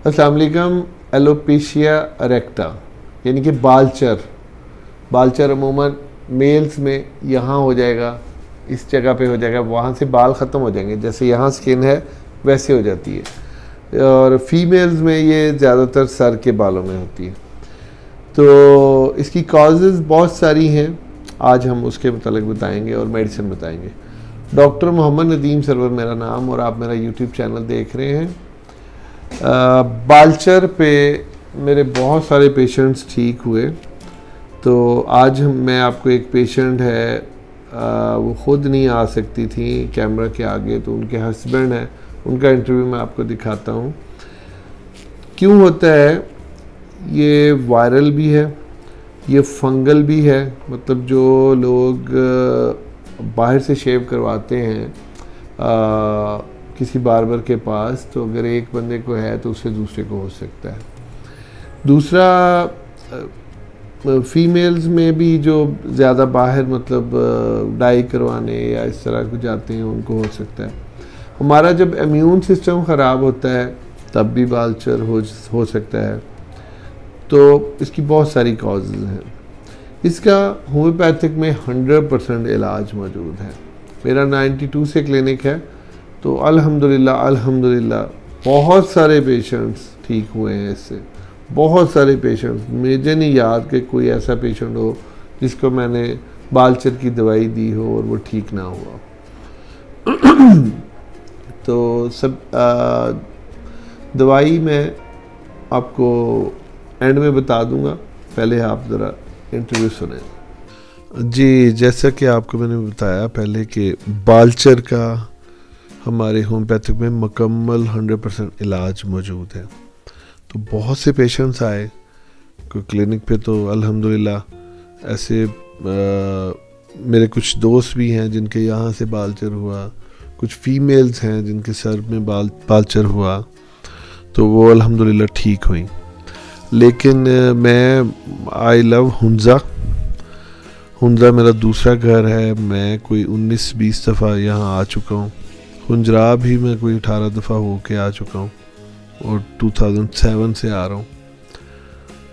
السلام علیکم. ایلوپیشیا اریکٹا یعنی کہ بالچر عموماً میلز میں یہاں ہو جائے گا, اس جگہ پہ ہو جائے گا, وہاں سے بال ختم ہو جائیں گے, جیسے یہاں سکن ہے ویسے ہو جاتی ہے. اور فیمیلز میں یہ زیادہ تر سر کے بالوں میں ہوتی ہے. تو اس کی کازز بہت ساری ہیں, آج ہم اس کے متعلق بتائیں گے اور میڈیسن بتائیں گے. ڈاکٹر محمد ندیم سرور میرا نام, اور آپ میرا یوٹیوب چینل دیکھ رہے ہیں. بالچر پہ میرے بہت سارے پیشنٹس ٹھیک ہوئے. تو آج میں آپ کو ایک پیشنٹ ہے, وہ خود نہیں آ سکتی تھیں کیمرہ کے آگے, تو ان کے ہسبینڈ ہیں, ان کا انٹرویو میں آپ کو دکھاتا ہوں. کیوں ہوتا ہے یہ؟ وائرل بھی ہے, یہ فنگل بھی ہے. مطلب جو لوگ باہر سے شیو کرواتے ہیں کسی باربر کے پاس, تو اگر ایک بندے کو ہے تو اس سے دوسرے کو ہو سکتا ہے. دوسرا, فیمیلز میں بھی جو زیادہ باہر مطلب ڈائی کروانے یا اس طرح کو جاتے ہیں ان کو ہو سکتا ہے. ہمارا جب امیون سسٹم خراب ہوتا ہے تب بھی بالچر ہو سکتا ہے. تو اس کی بہت ساری کازز ہیں. اس کا ہومیوپیتھک میں 100% علاج موجود ہے. میرا 92 سے کلینک ہے, تو الحمدللہ بہت سارے پیشنٹس ٹھیک ہوئے ہیں اس سے. بہت سارے پیشنٹس, مجھے نہیں یاد کہ کوئی ایسا پیشنٹ ہو جس کو میں نے بالچر کی دوائی دی ہو اور وہ ٹھیک نہ ہوا. تو سب دوائی میں آپ کو اینڈ میں بتا دوں گا, پہلے آپ ذرا انٹرویو سنیں. جی, جیسا کہ آپ کو میں نے بتایا پہلے کہ بالچر کا ہمارے ہومیوپیتھک میں مکمل 100% علاج موجود ہے. تو بہت سے پیشنٹس آئے کوئی کلینک پہ, تو الحمدللہ ایسے میرے کچھ دوست بھی ہیں جن کے یہاں سے بالچر ہوا, کچھ فیمیلز ہیں جن کے سر میں بالچر ہوا, تو وہ الحمدللہ ٹھیک ہوئیں. لیکن میں آئی لو ہنزا میرا دوسرا گھر ہے. میں کوئی 19-20 دفعہ یہاں آ چکا ہوں. ہنجرا بھی میں کوئی 18 دفعہ ہو کے آ چکا ہوں, اور 2007 سے آ رہا ہوں.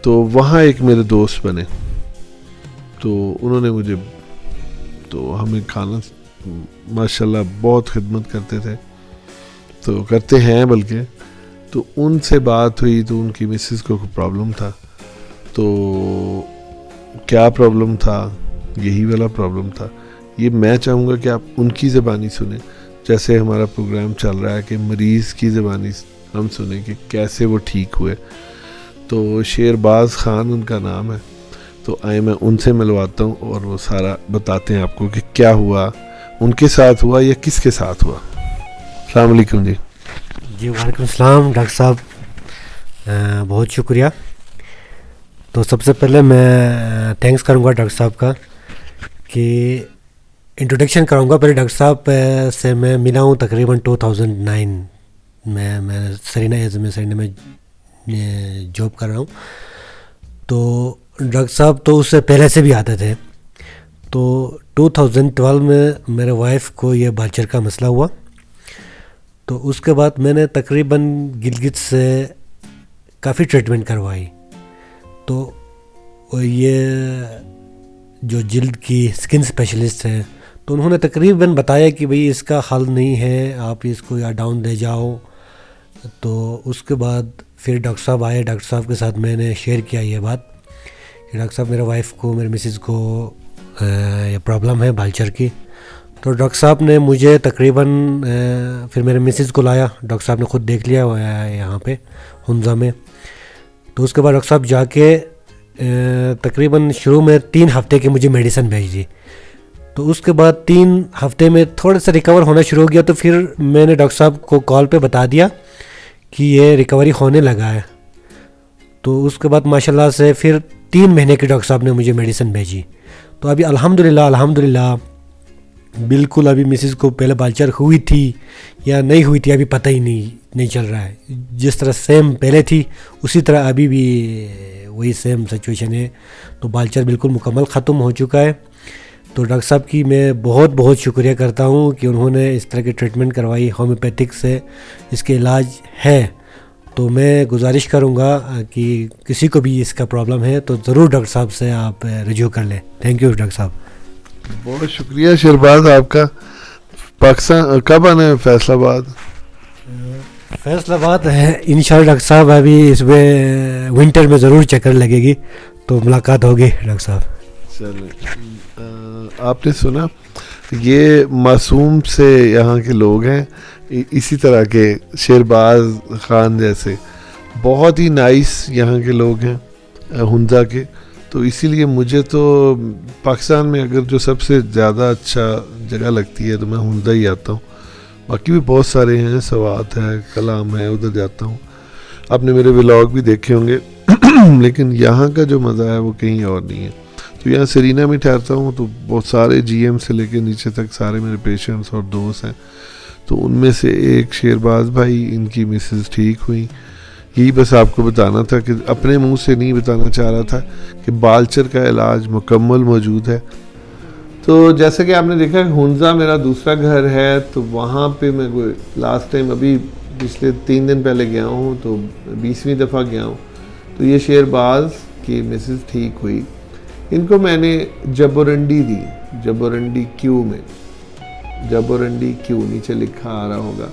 تو وہاں ایک میرے دوست بنے, تو انہوں نے مجھے, تو ہمیں کھانا ماشاءاللہ بہت خدمت کرتے تھے, تو کرتے ہیں بلکہ. تو ان سے بات ہوئی تو ان کی مسز کو پرابلم تھا. تو کیا پرابلم تھا؟ یہی والا پرابلم تھا. یہ میں چاہوں گا کہ آپ ان کی زبانی سنیں, جیسے ہمارا پروگرام چل رہا ہے کہ مریض کی زبانی ہم سنیں کہ کیسے وہ ٹھیک ہوئے. تو شیرباز خان ان کا نام ہے. تو آئے میں ان سے ملواتا ہوں اور وہ سارا بتاتے ہیں آپ کو کہ کیا ہوا, ان کے ساتھ ہوا یا کس کے ساتھ ہوا. السلام علیکم. جی وعلیکم السلام ڈاکٹر صاحب, بہت شکریہ. تو سب سے پہلے میں تھینکس کروں گا ڈاکٹر صاحب کا کہ انٹروڈکشن کراؤں گا. پہلے ڈاکٹر صاحب سے میں ملا ہوں تقریباً 2009 میں سرینا میں جاب کر رہا ہوں. تو ڈاکٹر صاحب تو اس سے پہلے سے بھی آتے تھے. تو 2012 میں میرے وائف کو یہ بالچر کا مسئلہ ہوا. تو اس کے بعد میں نے تقریباً گلگت سے کافی ٹریٹمنٹ کروائی. تو یہ جو جلد کی اسکن اسپیشلسٹ ہیں, تو انہوں نے تقریباً بتایا کہ بھئی اس کا حل نہیں ہے, آپ اس کو یا ڈاؤن لے جاؤ. تو اس کے بعد پھر ڈاکٹر صاحب آئے. ڈاکٹر صاحب کے ساتھ میں نے شیئر کیا یہ بات کہ ڈاکٹر صاحب میرے وائف کو, میرے مسز کو یہ پرابلم ہے بالچر کی. تو ڈاکٹر صاحب نے مجھے تقریباً پھر میرے مسز کو لایا. ڈاکٹر صاحب نے خود دیکھ لیا ہوا ہے یہاں پہ ہنزا میں. تو اس کے بعد ڈاکٹر صاحب جا کے تقریباً شروع میں 3 ہفتے کی مجھے میڈیسن بھیج دی. تو اس کے بعد 3 ہفتے میں تھوڑا سا ریکور ہونا شروع ہو گیا. تو پھر میں نے ڈاکٹر صاحب کو کال پہ بتا دیا کہ یہ ریکوری ہونے لگا ہے. تو اس کے بعد ماشاءاللہ سے پھر 3 مہینے کی ڈاکٹر صاحب نے مجھے میڈیسن بھیجی. تو ابھی الحمدللہ بالکل ابھی مسز کو پہلے بالچر ہوئی تھی یا نہیں ہوئی تھی ابھی پتہ ہی نہیں چل رہا ہے. جس طرح سیم پہلے تھی اسی طرح ابھی بھی وہی سیم سچویشن ہے. تو بالچر بالکل مکمل ختم ہو چکا ہے. تو ڈاکٹر صاحب کی میں بہت شکریہ کرتا ہوں کہ انہوں نے اس طرح کی ٹریٹمنٹ کروائی ہومیوپیتھک سے. اس کے علاج ہے تو میں گزارش کروں گا کہ کسی کو بھی اس کا پرابلم ہے تو ضرور ڈاکٹر صاحب سے آپ رجوع کر لیں. تھینک یو ڈاکٹر صاحب. بہت شکریہ شہرباز آپ کا. پاکستان کب آنا ہے فیصل آباد؟ فیصل آباد ہے انشاءاللہ ڈاکٹر صاحب. ابھی اس میں ونٹر میں ضرور چکر لگے گی تو ملاقات ہوگی ڈاکٹر صاحب. چلیں آپ نے سنا یہ معصوم سے یہاں کے لوگ ہیں, اسی طرح کے شہرباز خان جیسے بہت ہی نائس یہاں کے لوگ ہیں ہنزا کے. تو اسی لیے مجھے تو پاکستان میں اگر جو سب سے زیادہ اچھا جگہ لگتی ہے تو میں ہنزا ہی آتا ہوں. باقی بھی بہت سارے ہیں, سوات ہے, کلام ہے, ادھر جاتا ہوں. آپ نے میرے ولاگ بھی دیکھے ہوں گے لیکن یہاں کا جو مزہ ہے وہ کہیں اور نہیں ہے. تو یہاں سرینا میں ٹھہرتا ہوں تو بہت سارے جی ایم سے لے کے نیچے تک سارے میرے پیشنٹس اور دوست ہیں. تو ان میں سے ایک شہرباز بھائی, ان کی مسز ٹھیک ہوئی. یہی بس آپ کو بتانا تھا کہ اپنے منہ سے نہیں بتانا چاہ رہا تھا کہ بالچر کا علاج مکمل موجود ہے. تو جیسا کہ آپ نے دیکھا ہنزا میرا دوسرا گھر ہے, تو وہاں پہ میں لاسٹ ٹائم ابھی پچھلے 3 دن پہلے گیا ہوں, تو 20ویں دفعہ گیا ہوں. تو یہ شہرباز کی مسز ٹھیک ہوئی. ان کو میں نے جبورنڈی دی, جبورنڈی کیو میں, جبورنڈی کیو نیچے لکھا آ رہا ہوگا,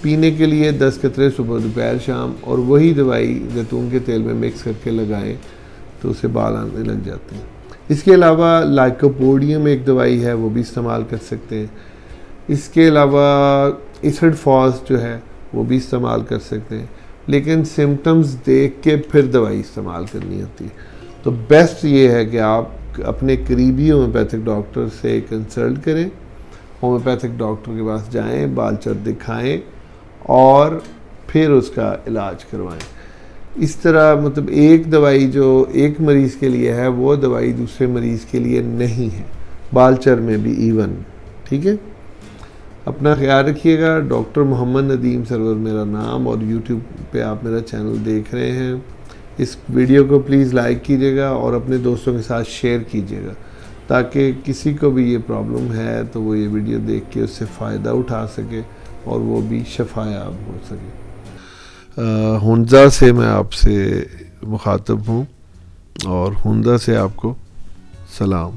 پینے کے لیے 10 قطرے صبح دوپہر شام, اور وہی دوائی زیتون کے تیل میں مکس کر کے لگائیں تو اسے بال آنے لگ جاتے ہیں. اس کے علاوہ لائکوپوڈیم ایک دوائی ہے, وہ بھی استعمال کر سکتے ہیں. اس کے علاوہ ایسڈ فاس جو ہے وہ بھی استعمال کر سکتے ہیں, لیکن سمٹمز دیکھ کے پھر دوائی استعمال کرنی ہوتی ہے. تو بیسٹ یہ ہے کہ آپ اپنے قریبی ہومیوپیتھک ڈاکٹر سے کنسلٹ کریں, ہومیوپیتھک ڈاکٹر کے پاس جائیں, بالچر دکھائیں اور پھر اس کا علاج کروائیں. اس طرح مطلب ایک دوائی جو ایک مریض کے لیے ہے وہ دوائی دوسرے مریض کے لیے نہیں ہے, بالچر میں بھی ایون. ٹھیک ہے, اپنا خیال رکھیے گا. ڈاکٹر محمد ندیم سرور میرا نام, اور یوٹیوب پہ آپ میرا چینل دیکھ رہے ہیں. اس ویڈیو کو پلیز لائک کیجیے گا اور اپنے دوستوں کے ساتھ شیئر کیجیے گا تاکہ کسی کو بھی یہ پرابلم ہے تو وہ یہ ویڈیو دیکھ کے اس سے فائدہ اٹھا سکے اور وہ بھی شفا یاب ہو سکے. ہنزا سے میں آپ سے مخاطب ہوں اور ہنزا سے آپ کو سلام.